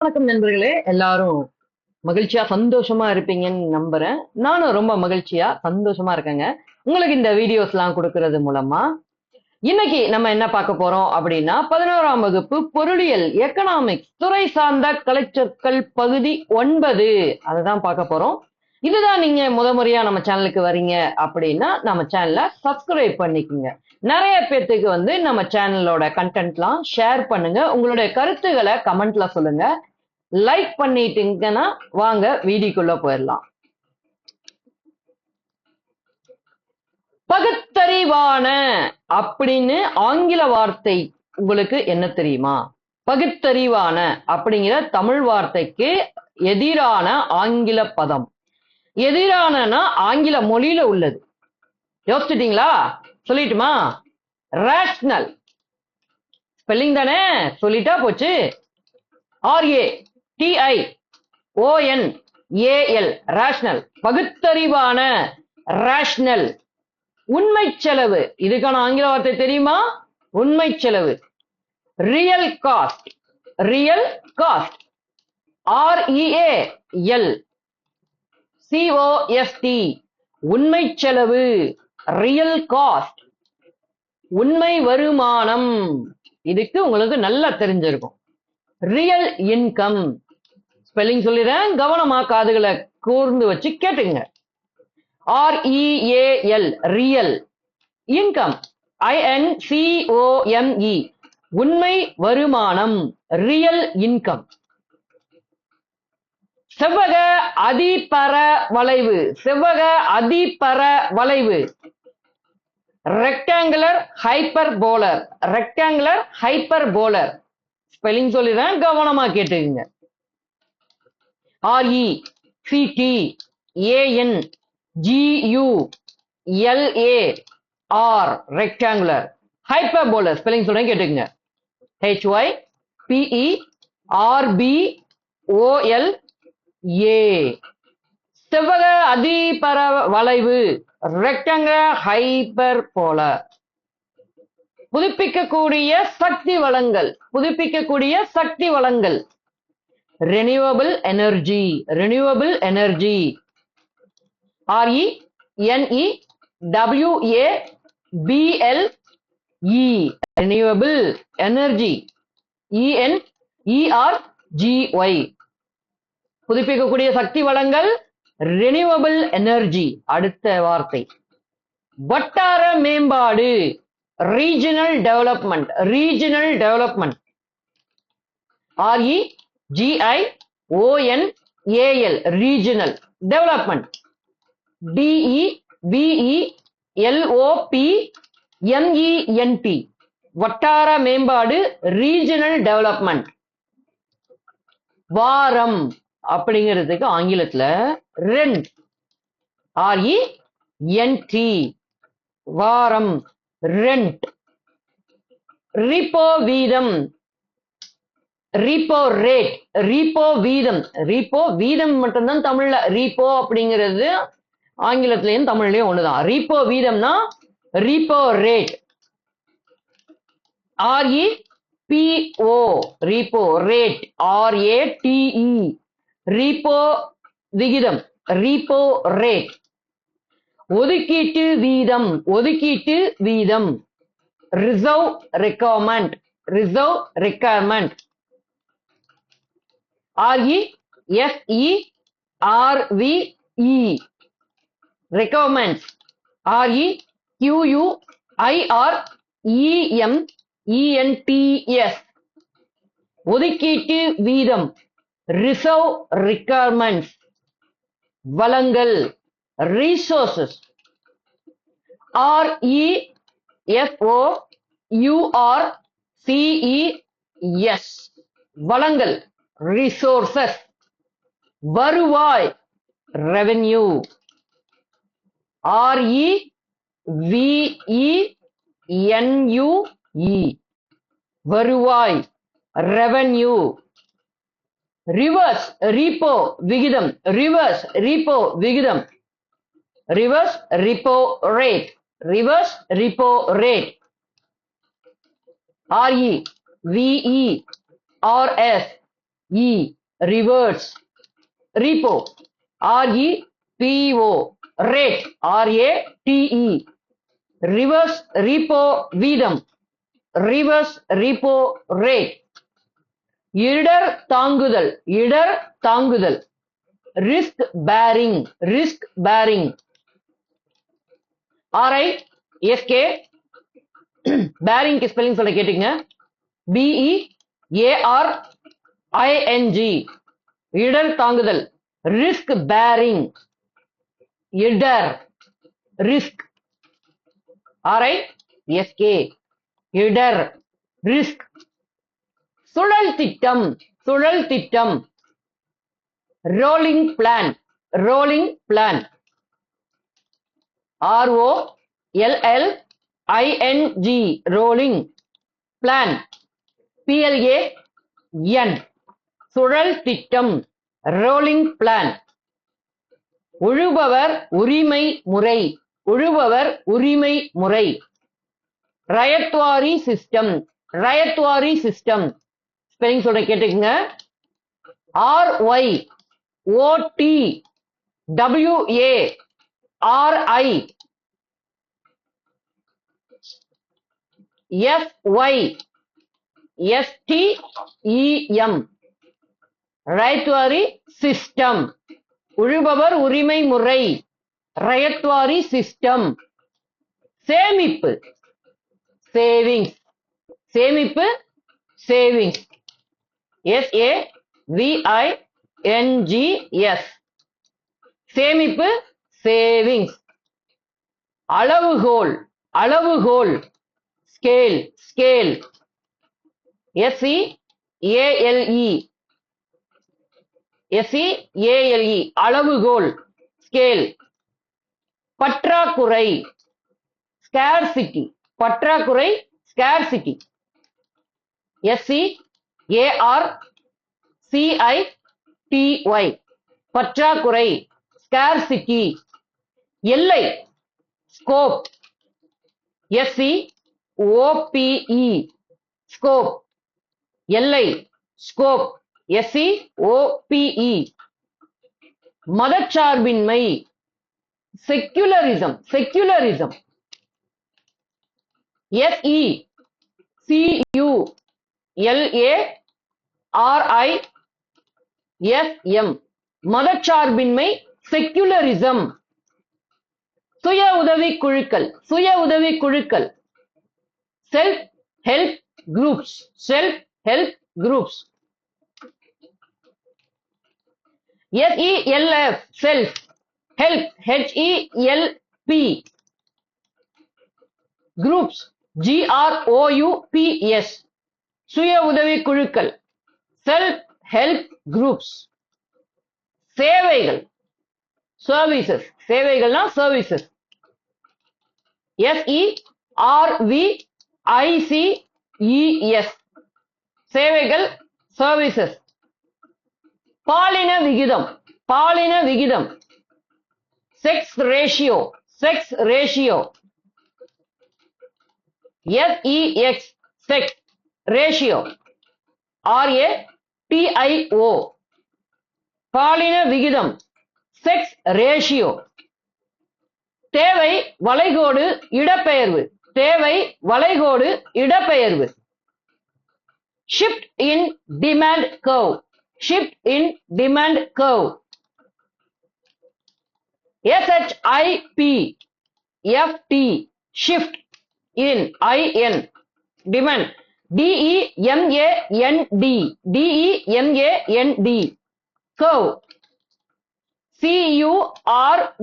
வணக்கம் நண்பர்களே, எல்லாரும் மகிழ்ச்சியா சந்தோஷமா இருப்பீங்கன்னு நம்புறேன். நானும் ரொம்ப மகிழ்ச்சியா சந்தோஷமா இருக்கேங்க. உங்களுக்கு இந்த வீடியோஸ் எல்லாம் கொடுக்கறது மூலமா இன்னைக்கு நம்ம என்ன பார்க்க போறோம் அப்படின்னா 11ஆம் வகுப்பு பொருளியல் எக்கனாமிக்ஸ் துறை சார்ந்த கலைச்சொற்கள் பகுதி 9 அதுதான் பார்க்க போறோம். இதுதான் நீங்க முறையா நம்ம சேனலுக்கு வரீங்க அப்படின்னா நம்ம சேனலை சப்ஸ்கிரைப் பண்ணிக்கோங்க. நிறைய பேர்த்துக்கு நம்ம சேனலோட கண்டென்ட்லாம் ஷேர் பண்ணுங்க. உங்களுடைய கருத்துக்களை கமெண்ட்ல சொல்லுங்க. லைக் பண்ணிட்டீங்கன்னா வாங்க வீடியோக்குள்ள போயிடலாம். பகுத்தறிவான அப்படின்னு ஆங்கில வார்த்தை உங்களுக்கு என்ன தெரியுமா? பகுத்தறிவான அப்படிங்கிற தமிழ் வார்த்தைக்கு எதிரான ஆங்கில பதம். எதிரானனா ஆங்கில மொழியில உள்ளது. யோசிச்சிட்டீங்களா? சொல்லிட்டுமா? ரேஷனல். ஸ்பெல்லிங் தானே, சொல்லிட்டா போச்சு. RATIONAL ரேஷனல், பகுத்தறிவான, ரேஷனல். உண்மை செலவு, இதுக்கான ஆங்கில வார்த்தை தெரியுமா? உண்மை செலவு. Real cost, real cost. REALCOST உண்மை செலவு, ரியல் காஸ்ட். உண்மை வருமானம், இதுக்கு உங்களுக்கு நல்லா தெரிஞ்சிருக்கும். Real income. ஸ்பெல்லிங் சொல்லிடுறேன், கவனமா காதுகளை கூர்ந்து வச்சு கேட்டுங்க. REAL real. இன்கம் INCOME உண்மை வருமானம், ரியல் இன்கம். செவ்வக அதிபர வளைவு, செவ்வக அதிபர வளைவு. Rectangular hyperbola, rectangular hyperbola. Spelling சொல்லிடுறேன், கவனமா கேட்டுக்குங்க. RECTANGULAR rectangular. ஹைப்பர்போலர் ஸ்பெல்லிங் சொல்றேன் கேட்டுக்குங்க. HYPERBOLA. செவ்வக அதிபர வளைவு, ரெக்டாங்குலர் ஹைப்பர்போலர். புதுப்பிக்கக்கூடிய சக்தி வளங்கள், புதுப்பிக்கக்கூடிய சக்தி வளங்கள். Renewable energy, renewable energy. RENEWABLE renewable energy. ENERGY புதுப்பிக்கக்கூடிய சக்தி வளங்கள், ரெனியூவபிள் எனர்ஜி. அடுத்த வார்த்தை வட்டார மேம்பாடு, regional development, regional development. REGIONAL regional development. DEVELOPMENT வட்டார மேம்பாடு, ரீஜனல் டெவலப்மெண்ட். வாரம் அப்படிங்கிறதுக்கு ஆங்கிலத்துல ரெண்ட், RENT வாரம், ரெண்ட். ரிப்போ வீதம், ரிப்போ ரேட், ரிப்போ வீதம். ரிப்போ வீதம் மட்டும்தான் தமிழ்ல, ரிப்போ அப்படிங்கிறது ஆங்கிலத்திலையும் தமிழ்லயும் ஒண்ணுதான். ரிப்போ வீதம்னா repo rate. REPO repo rate, RATE repo விகிதம், ரிப்போ ரேட். ஒதுக்கீட்டு வீதம், ஒதுக்கீட்டு வீதம். Reserve requirement, reserve requirement. RESERVE requirements. REQUIREMENTS ஒதுக்கீட்டு வீதம், ரிசர்வ் ரெக்வயர்மெண்ட்ஸ். வளங்கள், resources. RESOURCES வளங்கள், resources. வருவாய், revenue. REVENUE வருவாய், revenue. ரிவர்ஸ் ரிப்போ விகிதம், ரிவர்ஸ் ரிப்போ விகிதம். Reverse repo rate, reverse repo rate. REVERS E, reverse. Repo, R-E-P-O. Rate, R-A-T-E. Reverse repo வீதம், reverse repo rate. இடர் தாங்குதல், இடர் தாங்குதல். Risk bearing, risk bearing. R-I-S-K. bearing க்கு spelling சொல்ல கேட்டீங்க. B-E-A-R-I-N-G. இடர் தாங்குதல். Risk bearing. இடர், risk. R-I-S-K. இடர், risk. சுழல் திட்டம், சுழல் திட்டம். rolling plan, rolling plan. R-O-L-L-I-N-G. rolling plan. P-L-A-N. சுழல் திட்டம், rolling plan. உழுபவர் உரிமை முறை, உழுபவர் உரிமை முறை. Ryotwari system, ryotwari system. Spelling சொல்ல கேட்டுக்குங்க. R-Y-O-T-W-A-R-I-S-Y-S-T-E-M. ரயத்வாரி சிஸ்டம், உழுபவர் உரிமை முறை. ரயத்வாரி சிஸ்டம். சேமிப்பு, சேவிங்ஸ். சேமிப்பு, சேவிங்ஸ். S-A-V-I-N-G-S. சேமிப்பு, சேவிங்ஸ். அளவுகோல், அளவுகோல். Scale, scale. S-E-A-L-E. S-E-A-L-E. அளவுகோல், ஸ்கேல். பற்றாக்குறை, ஸ்கேர்சிட்டி. பற்றாக்குறை, ஸ்கேர்சிட்டி. S-C-A-R-C-I-T-Y. பற்றாக்குறை, ஸ்கேர்சிட்டி. எல்லை, ஸ்கோப். S-C-O-P-E. ஸ்கோப், எல்லை, ஸ்கோப். S-C-O-P-E. மதச்சார்பின்மை, செக்யுலரிசம், செக்யுலரிசம். S-E-C-U-L-A-R-I-S-M. மதச்சார்பின்மை, செக்யுலரிசம். சுய உதவி குழுக்கள், சுய உதவி குழுக்கள். Self help groups, self help groups. S-E-L-F. Self. Help, H-E-L-P. Groups, G-R-O-U-P-S. சுய உதவி குழுக்கள். Self help groups. சேவைகள், சர்வீசஸ். சேவைகள்னா சர்வீசஸ். S-E-R-V-I-C-E-S. சேவைகள், சர்வீசஸ். பாலின விகிதம், பாலின விகிதம். Sex ratio, sex ratio. S-E-X. Sex ratio. R-A-T-I-O. பாலின விகிதம், செக்ஸ் ரேஷியோ. தேவை வளைகோடு இடப்பெயர்வு, தேவை வளைகோடு இடப்பெயர்வு. Shift in demand curve, shift in demand curve. S-H-I-P-F-T. Shift in I-N. Demand. D-E-M-A-N-D. D-E-M-A-N-D. Curve. C-U-R-V-E.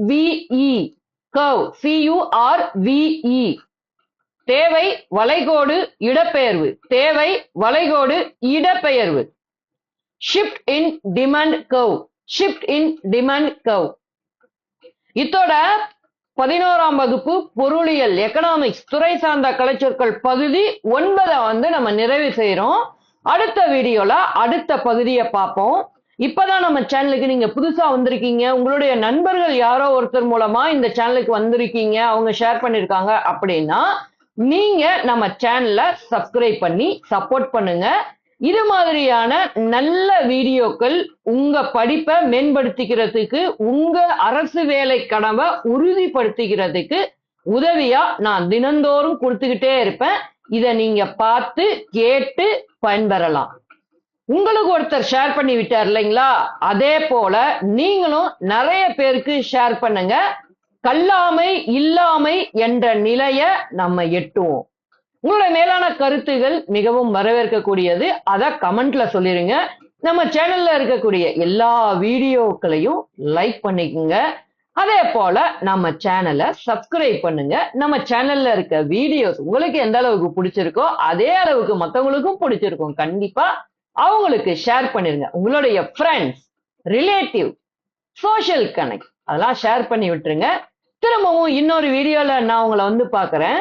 Curve. C-U-R-V-E. தேவை வளைகோடு இடப்பெயர்வு, தேவை வளைகோடு இடப்பெயர்வு. Shift in demand curve, shift in demand curve. இத்தோட 11ஆம் வகுப்பு பொருளியல் எக்கனாமிக்ஸ் துறை சார்ந்த கலைச்சொற்கள் பகுதி 9 நம்ம நிறைவு செய்யறோம். அடுத்த வீடியோல அடுத்த பகுதியை பார்ப்போம். இப்பதான் நம்ம சேனலுக்கு நீங்க புதுசா வந்திருக்கீங்க, உங்களுடைய நண்பர்கள் யாரோ ஒருத்தர் மூலமா இந்த சேனலுக்கு வந்திருக்கீங்க, அவங்க ஷேர் பண்ணிருக்காங்க அப்படின்னா நீங்க நம்ம சேனலை சப்ஸ்கிரைப் பண்ணி சப்போர்ட் பண்ணுங்க. இது மாதிரியான நல்ல வீடியோக்கள் உங்க படிப்பை மேம்படுத்திக்கிறதுக்கு, உங்க அரசு வேலை கனவை உறுதிப்படுத்திக்கிறதுக்கு உதவியா நான் தினந்தோறும் கொடுத்துக்கிட்டே இருப்பேன். இத நீங்க பார்த்து கேட்டு பயன்பெறலாம். உங்களுக்கு ஒருத்தர் ஷேர் பண்ணி விட்டார் இல்லைங்களா, அதே போல நீங்களும் நிறைய பேருக்கு ஷேர் பண்ணுங்க. கல்லாமை இல்லாமை என்ற நிலைய நம்ம எட்டுவோம். உங்களுடைய மேலான கருத்துகள் மிகவும் வரவேற்கக்கூடியது. அத கமெண்ட்ல சொல்லிருங்க. நம்ம சேனல்ல இருக்கக்கூடிய எல்லா வீடியோக்களையும் லைக் பண்ணிக்கோங்க. அதே போல நம்ம சேனலை சப்ஸ்கிரைப் பண்ணுங்க. நம்ம சேனல்ல இருக்க வீடியோஸ் உங்களுக்கு எந்த அளவுக்கு பிடிச்சிருக்கோ அதே அளவுக்கு மத்தவங்களுக்கும் பிடிச்சிருக்கும். கண்டிப்பா அவங்களுக்கு ஷேர் பண்ணிருங்க. உங்களுடைய ஃப்ரெண்ட்ஸ், ரிலேட்டிவ், சோஷியல் கனெக்ட் அதெல்லாம் ஷேர் பண்ணி விட்டுருங்க. திரும்பவும் இன்னொரு வீடியோல நான் உங்களை வந்து பார்க்கறேன்.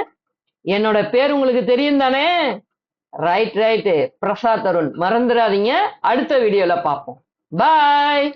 என்னோட பேர் உங்களுக்கு தெரியும் தானே? ரைட், பிரசாத் அருண். மறந்துடாதீங்க. அடுத்த வீடியோல பார்ப்போம். பாய்.